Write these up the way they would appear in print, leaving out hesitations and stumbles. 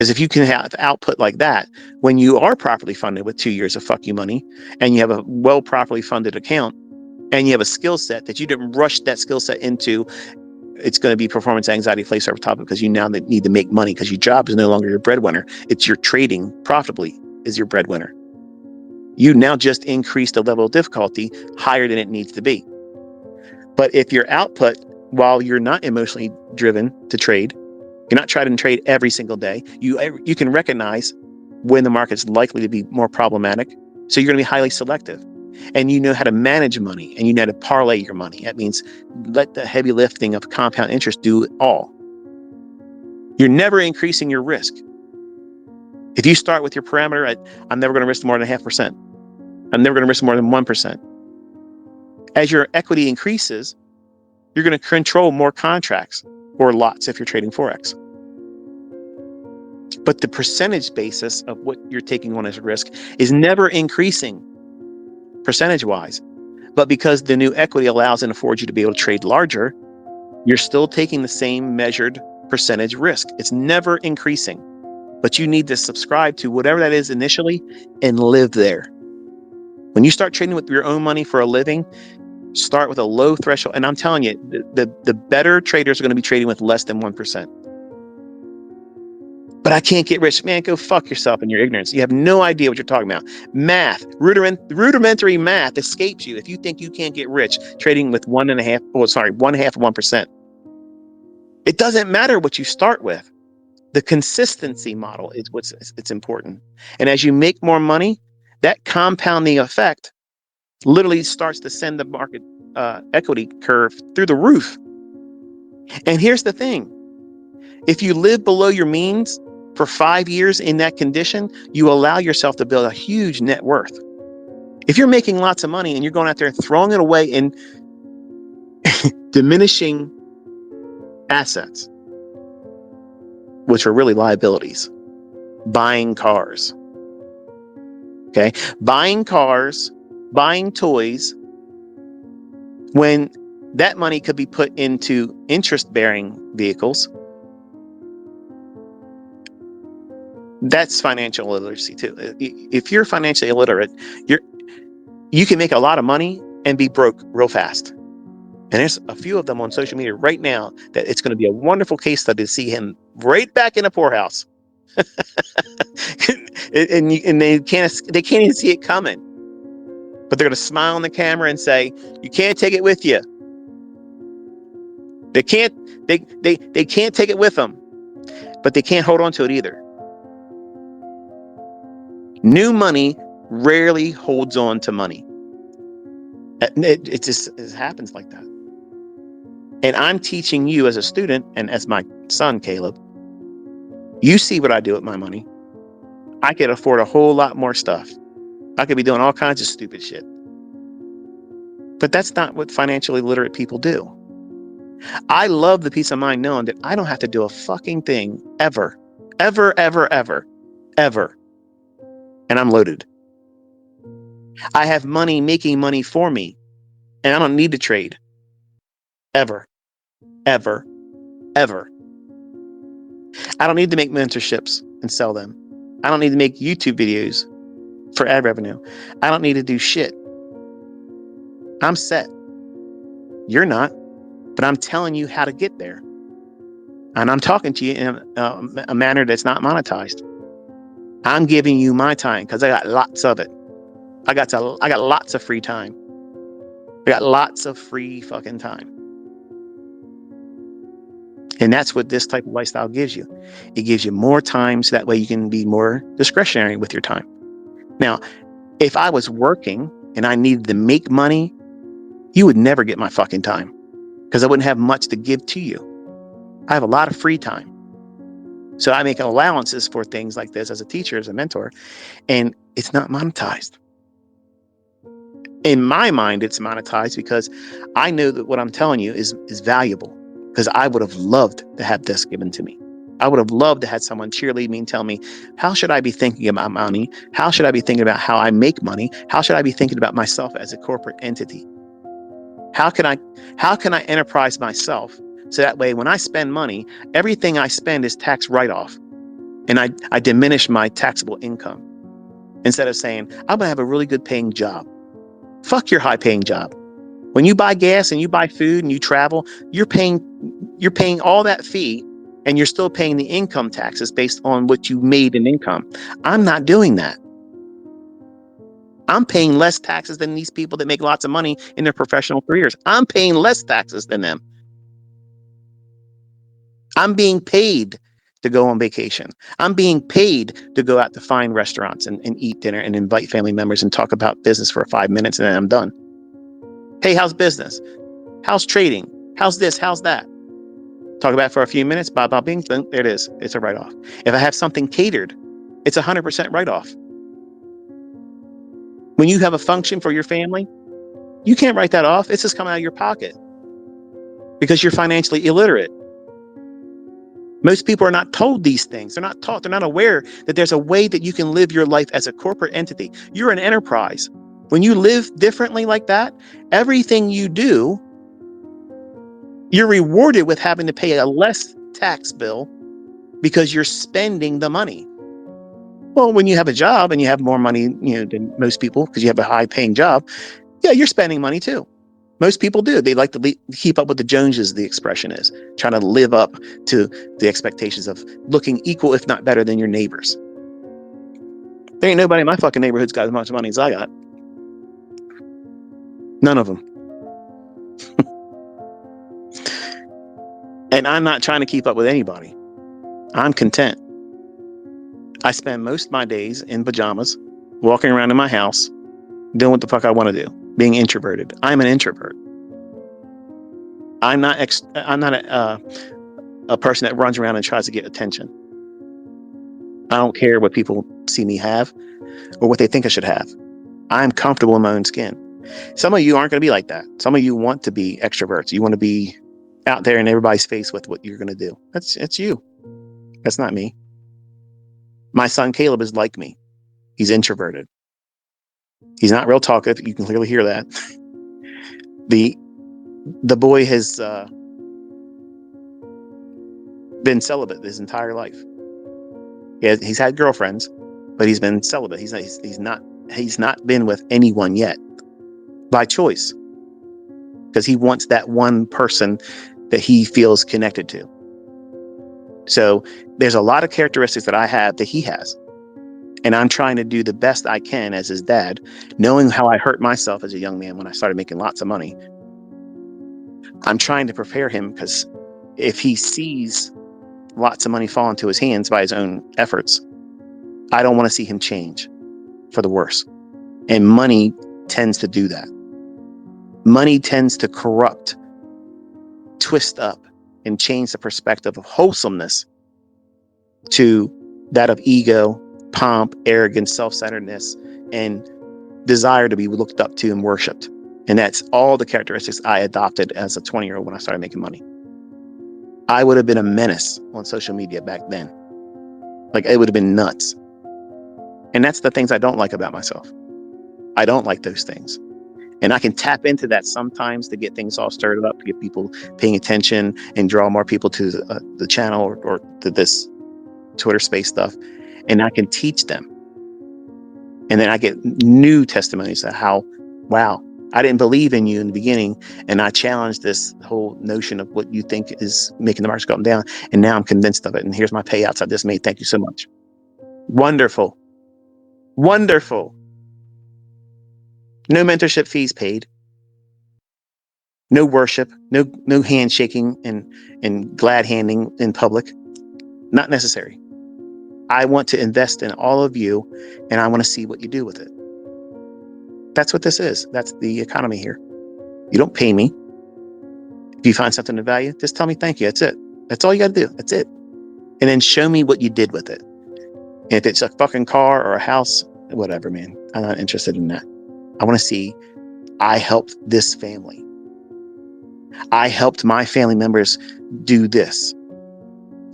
Because if you can have output like that, when you are properly funded with 2 years of fuck you money, and you have a well properly funded account, and you have a skill set that you didn't rush that skill set into, it's going to be performance anxiety placed over top of it, because you now need to make money, because your job is no longer your breadwinner. It's your trading profitably is your breadwinner. You now just increase the level of difficulty higher than it needs to be. But if your output, while you're not emotionally driven to trade, you're not trying to trade every single day, you can recognize when the market's likely to be more problematic. So you're going to be highly selective, and you know how to manage money, and you know how to parlay your money. That means let the heavy lifting of compound interest do it all. You're never increasing your risk. If you start with your parameter at, I'm never going to risk more than 0.5%. I'm never going to risk more than 1%. As your equity increases, you're going to control more contracts or lots if you're trading Forex. But the percentage basis of what you're taking on as a risk is never increasing percentage-wise. But because the new equity allows and affords you to be able to trade larger, you're still taking the same measured percentage risk. It's never increasing. But you need to subscribe to whatever that is initially and live there. When you start trading with your own money for a living, start with a low threshold. And I'm telling you, the better traders are going to be trading with less than 1%. But I can't get rich. Man, go fuck yourself in your ignorance. You have no idea what you're talking about. Math, rudimentary math escapes you if you think you can't get rich trading with 1/2 of 1%. It doesn't matter what you start with. The consistency model is it's important. And as you make more money, that compounding effect literally starts to send the market equity curve through the roof. And here's the thing. If you live below your means for 5 years in that condition, you allow yourself to build a huge net worth. If you're making lots of money and you're going out there and throwing it away in diminishing assets, which are really liabilities, buying cars, okay? Buying cars, buying toys, when that money could be put into interest-bearing vehicles, that's financial illiteracy too. If you're financially illiterate, you can make a lot of money and be broke real fast. And there's a few of them on social media right now that it's going to be a wonderful case study to see him right back in a poorhouse. and they can't even see it coming. But they're going to smile on the camera and say, "You can't take it with you." They can't take it with them, but they can't hold on to it either. New money rarely holds on to money. It happens like that. And I'm teaching you as a student and as my son, Caleb, you see what I do with my money. I could afford a whole lot more stuff. I could be doing all kinds of stupid shit. But that's not what financially literate people do. I love the peace of mind knowing that I don't have to do a fucking thing ever. Ever, ever, ever, ever. And I'm loaded. I have money making money for me. And I don't need to trade. Ever. Ever. Ever. I don't need to make mentorships and sell them. I don't need to make YouTube videos for ad revenue. I don't need to do shit. I'm set. You're not. But I'm telling you how to get there. And I'm talking to you in a manner that's not monetized. I'm giving you my time because I got lots of it. I got lots of free time. I got lots of free fucking time. And that's what this type of lifestyle gives you. It gives you more time so that way you can be more discretionary with your time. Now, if I was working and I needed to make money, you would never get my fucking time because I wouldn't have much to give to you. I have a lot of free time. So I make allowances for things like this as a teacher, as a mentor, and it's not monetized. In my mind, it's monetized because I know that what I'm telling you is valuable, because I would have loved to have this given to me. I would have loved to have someone cheerlead me and tell me, how should I be thinking about money? How should I be thinking about how I make money? How should I be thinking about myself as a corporate entity? How can I enterprise myself so that way when I spend money, everything I spend is tax write-off. And I diminish my taxable income instead of saying, I'm going to have a really good paying job. Fuck your high paying job. When you buy gas and you buy food and you travel, you're paying all that fee, and you're still paying the income taxes based on what you made in income. I'm not doing that. I'm paying less taxes than these people that make lots of money in their professional careers. I'm paying less taxes than them. I'm being paid to go on vacation. I'm being paid to go out to fine restaurants and eat dinner and invite family members and talk about business for 5 minutes, and then I'm done. Hey, how's business? How's trading? How's this? How's that? Talk about it for a few minutes, bing, there it is. It's a write-off. If I have something catered, it's 100% write-off. When you have a function for your family, you can't write that off. It's just coming out of your pocket because you're financially illiterate. Most people are not told these things. They're not taught. They're not aware that there's a way that you can live your life as a corporate entity. You're an enterprise. When you live differently like that, everything you do, you're rewarded with having to pay a less tax bill because you're spending the money. Well, when you have a job and you have more money, than most people because you have a high paying job, yeah, you're spending money too. Most people do. They like to keep up with the Joneses, the expression is, trying to live up to the expectations of looking equal, if not better, than your neighbors. There ain't nobody in my fucking neighborhood's got as much money as I got. None of them. And I'm not trying to keep up with anybody. I'm content. I spend most of my days in pajamas, walking around in my house, doing what the fuck I want to do, being introverted. I'm an introvert. I'm not a person that runs around and tries to get attention. I don't care what people see me have or what they think I should have. I'm comfortable in my own skin. Some of you aren't going to be like that. Some of you want to be extroverts. You want to be out there in everybody's face with what you're going to do. It's you. That's not me. My son Caleb is like me. He's introverted. He's not real talkative. You can clearly hear that. The boy has been celibate his entire life. He's had girlfriends, but he's been celibate. He's not been with anyone yet by choice, because he wants that one person that he feels connected to. So there's a lot of characteristics that I have that he has. And I'm trying to do the best I can as his dad, knowing how I hurt myself as a young man when I started making lots of money. I'm trying to prepare him, because if he sees lots of money fall into his hands by his own efforts, I don't want to see him change for the worse. And money tends to do that. Money tends to corrupt, twist up, and change the perspective of wholesomeness to that of ego, pomp, arrogance, self-centeredness, and desire to be looked up to and worshipped. And that's all the characteristics I adopted as a 20-year-old when I started making money. I would have been a menace on social media back then. Like, it would have been nuts. And that's the things I don't like about myself. I don't like those things. And I can tap into that sometimes to get things all stirred up, to get people paying attention and draw more people to the channel or to this Twitter space stuff. And I can teach them. And then I get new testimonies of how, wow, I didn't believe in you in the beginning. And I challenged this whole notion of what you think is making the markets go up and down. And now I'm convinced of it. And here's my payouts I just made. Thank you so much. Wonderful. Wonderful. No mentorship fees paid. No worship. No handshaking and glad handing in public. Not necessary. I want to invest in all of you, and I want to see what you do with it. That's what this is. That's the economy here. You don't pay me. If you find something of value, just tell me thank you. That's it. That's all you got to do. That's it. And then show me what you did with it. And if it's a fucking car or a house, whatever, man. I'm not interested in that. I want to see, I helped this family. I helped my family members do this.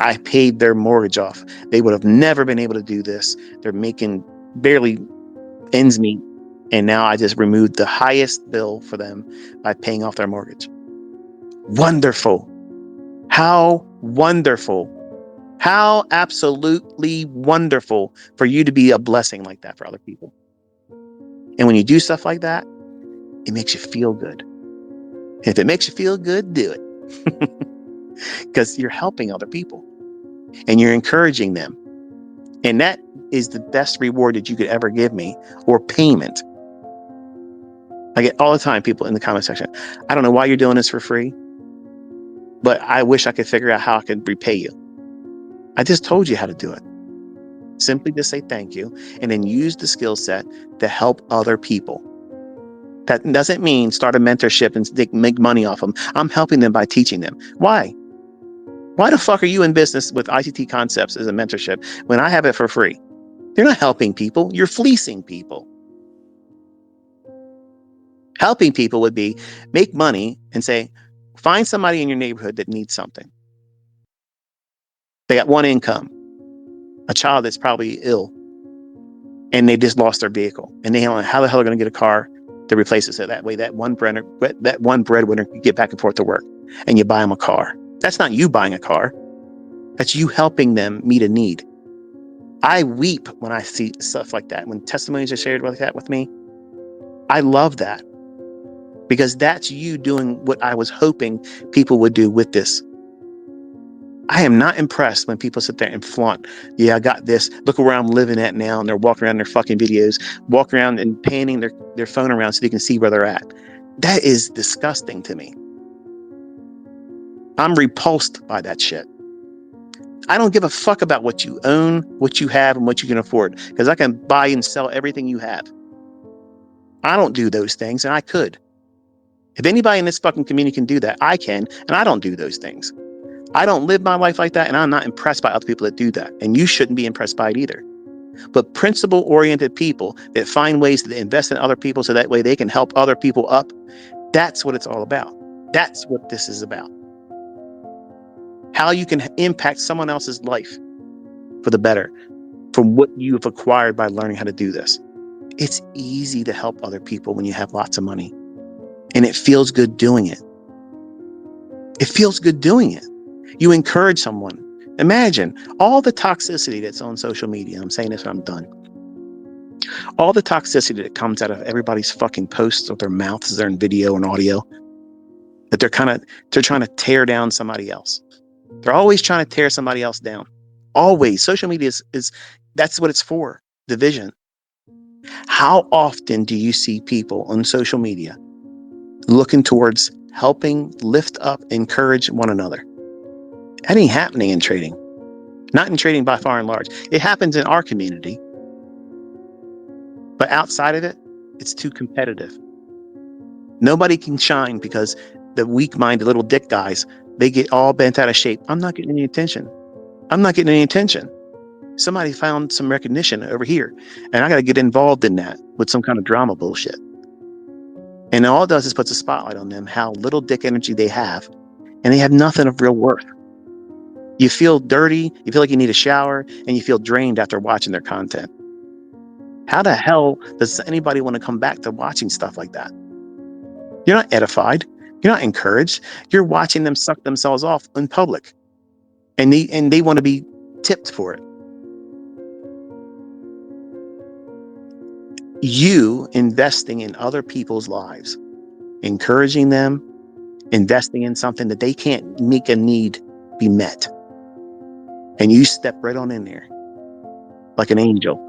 I paid their mortgage off. They would have never been able to do this. They're making barely ends meet. And now I just removed the highest bill for them by paying off their mortgage. Wonderful. How wonderful. How absolutely wonderful for you to be a blessing like that for other people. And when you do stuff like that, it makes you feel good. If it makes you feel good, do it. Because you're helping other people and you're encouraging them. And that is the best reward that you could ever give me, or payment. I get all the time people in the comment section, I don't know why you're doing this for free, but I wish I could figure out how I could repay you. I just told you how to do it. Simply just say thank you and then use the skill set to help other people. That doesn't mean start a mentorship and make money off them. I'm helping them by teaching them. Why? Why the fuck are you in business with ICT Concepts as a mentorship when I have it for free? You're not helping people. You're fleecing people. Helping people would be make money and say, find somebody in your neighborhood that needs something. They got one income, a child that's probably ill, and they just lost their vehicle, and they don't know how the hell they're going to get a car to replace it. So that way, that one breadwinner can get back and forth to work, and you buy them a car. That's not you buying a car. That's you helping them meet a need. I weep when I see stuff like that. When testimonies are shared like that with me, I love that, because that's you doing what I was hoping people would do with this. I am not impressed when people sit there and flaunt, yeah, I got this, look where I'm living at now, and they're walking around their fucking videos, walking around and panning their phone around so they can see where they're at. That is disgusting to me. I'm repulsed by that shit. I don't give a fuck about what you own, what you have, and what you can afford, because I can buy and sell everything you have. I don't do those things, and I could. If anybody in this fucking community can do that, I can, and I don't do those things. I don't live my life like that, and I'm not impressed by other people that do that. And you shouldn't be impressed by it either. But principle-oriented people that find ways to invest in other people so that way they can help other people up, that's what it's all about. That's what this is about. How you can impact someone else's life for the better from what you've acquired by learning how to do this. It's easy to help other people when you have lots of money. And it feels good doing it. It feels good doing it. You encourage someone. Imagine all the toxicity that's on social media. I'm saying this when I'm done. All the toxicity that comes out of everybody's fucking posts with their mouths as they're in video and audio, that they're trying to tear down somebody else. They're always trying to tear somebody else down. Always. Social media is that's what it's for. Division. How often do you see people on social media looking towards helping lift up, encourage one another? That ain't happening in trading. Not in trading by far and large. It happens in our community. But outside of it, it's too competitive. Nobody can shine because the weak-minded little dick guys, they get all bent out of shape. I'm not getting any attention. I'm not getting any attention. Somebody found some recognition over here, and I got to get involved in that with some kind of drama bullshit. And all it does is puts a spotlight on them, how little dick energy they have, and they have nothing of real worth. You feel dirty, you feel like you need a shower, and you feel drained after watching their content. How the hell does anybody want to come back to watching stuff like that? You're not edified. You're not encouraged. You're watching them suck themselves off in public. And they want to be tipped for it. You investing in other people's lives, encouraging them, investing in something that they can't make a need be met. And you step right on in there like an angel.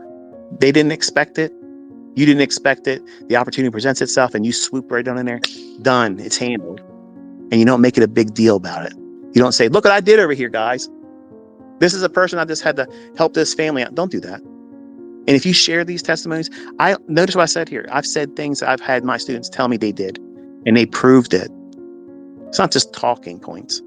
They didn't expect it. You didn't expect it. The opportunity presents itself and you swoop right on in there. Done. It's handled. And you don't make it a big deal about it. You don't say, look what I did over here, guys. This is a person I just had to help this family out. Don't do that. And if you share these testimonies, I notice what I said here. I've said things that I've had my students tell me they did, and they proved it. It's not just talking points.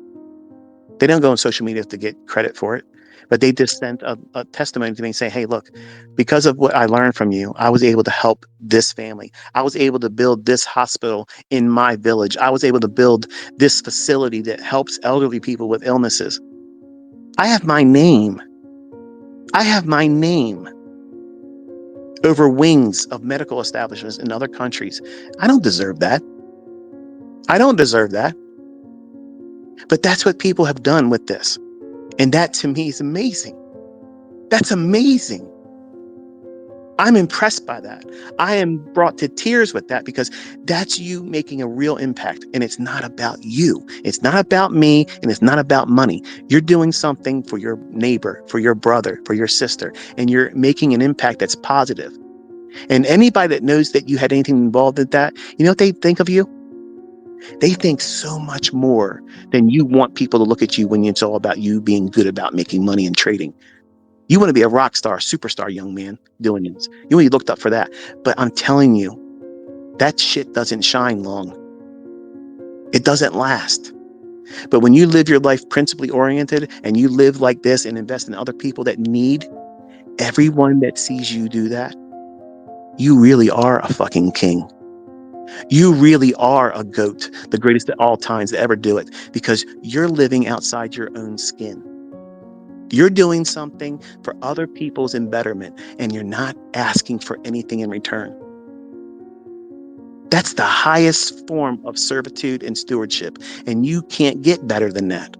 They don't go on social media to get credit for it, but they just sent a testimony to me and say, hey, look, because of what I learned from you, I was able to help this family. I was able to build this hospital in my village. I was able to build this facility that helps elderly people with illnesses. I have my name. I have my name over wings of medical establishments in other countries. I don't deserve that. I don't deserve that. But that's what people have done with this. And that to me is amazing. That's amazing. I'm impressed by that. I am brought to tears with that, because that's you making a real impact. And it's not about you. It's not about me, and it's not about money. You're doing something for your neighbor, for your brother, for your sister, and you're making an impact that's positive. And anybody that knows that you had anything involved in that, you know what they think of you? They think so much more than you want people to look at you when it's all about you being good about making money and trading. You want to be a rock star, superstar young man doing this. You want to be looked up for that. But I'm telling you, that shit doesn't shine long. It doesn't last. But when you live your life principally oriented, and you live like this and invest in other people that need, everyone that sees you do that, you really are a fucking king. You really are a GOAT, the greatest of all times to ever do it, because you're living outside your own skin. You're doing something for other people's embetterment, and you're not asking for anything in return. That's the highest form of servitude and stewardship, and you can't get better than that.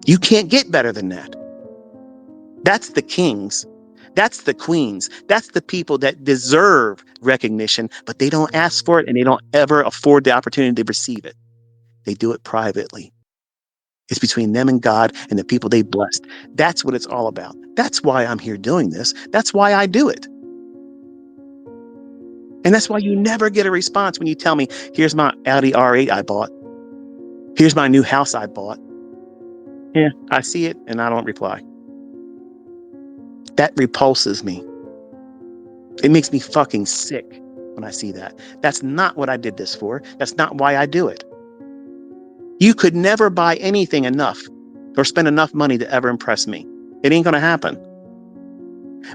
You can't get better than that. That's the kings. That's the queens. That's the people that deserve recognition, but they don't ask for it, and they don't ever afford the opportunity to receive it. They do it privately. It's between them and God and the people they blessed. That's what it's all about. That's why I'm here doing this. That's why I do it. And that's why you never get a response when you tell me, here's my Audi R8 I bought. Here's my new house I bought. Yeah, I see it and I don't reply. That repulses me. It makes me fucking sick when I see that. That's not what I did this for. That's not why I do it. You could never buy anything enough or spend enough money to ever impress me. It ain't going to happen.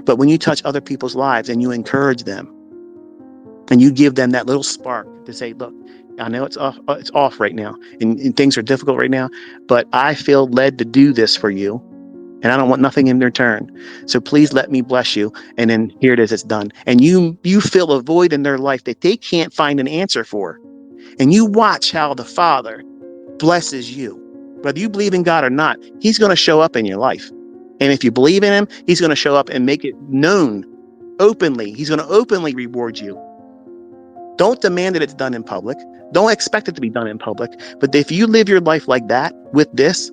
But when you touch other people's lives and you encourage them and you give them that little spark to say, look, I know it's off right now and things are difficult right now, but I feel led to do this for you. And I don't want nothing in return. So please let me bless you. And then here it is, it's done. And you fill a void in their life that they can't find an answer for. And you watch how the Father blesses you. Whether you believe in God or not, he's going to show up in your life. And if you believe in him, he's going to show up and make it known openly. He's going to openly reward you. Don't demand that it's done in public. Don't expect it to be done in public. But if you live your life like that with this,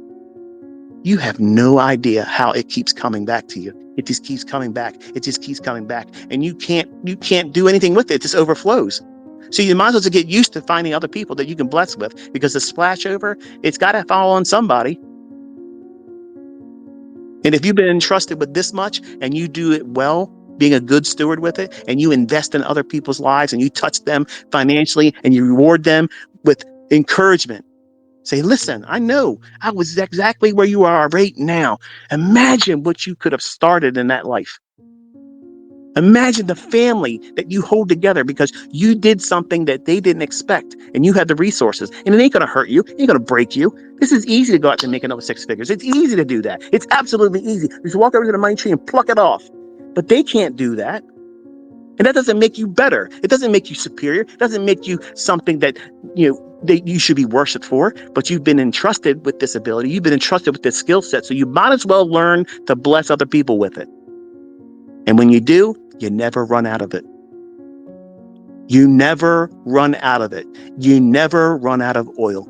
you have no idea how it keeps coming back to you. It just keeps coming back. It just keeps coming back. And you can't do anything with it. It just overflows. So you might as well get used to finding other people that you can bless with, because the splash over, it's got to fall on somebody. And if you've been entrusted with this much and you do it well, being a good steward with it, and you invest in other people's lives and you touch them financially and you reward them with encouragement, say, listen, I know I was exactly where you are right now. Imagine what you could have started in that life. Imagine the family that you hold together because you did something that they didn't expect and you had the resources, and it ain't going to hurt you. It ain't going to break you. This is easy to go out and make another six figures. It's easy to do that. It's absolutely easy. Just walk over to the money tree and pluck it off. But they can't do that. And that doesn't make you better. It doesn't make you superior. It doesn't make you something that, that you should be worshiped for. But you've been entrusted with this ability. You've been entrusted with this skill set. So you might as well learn to bless other people with it. And when you do, you never run out of it. You never run out of it. You never run out of oil.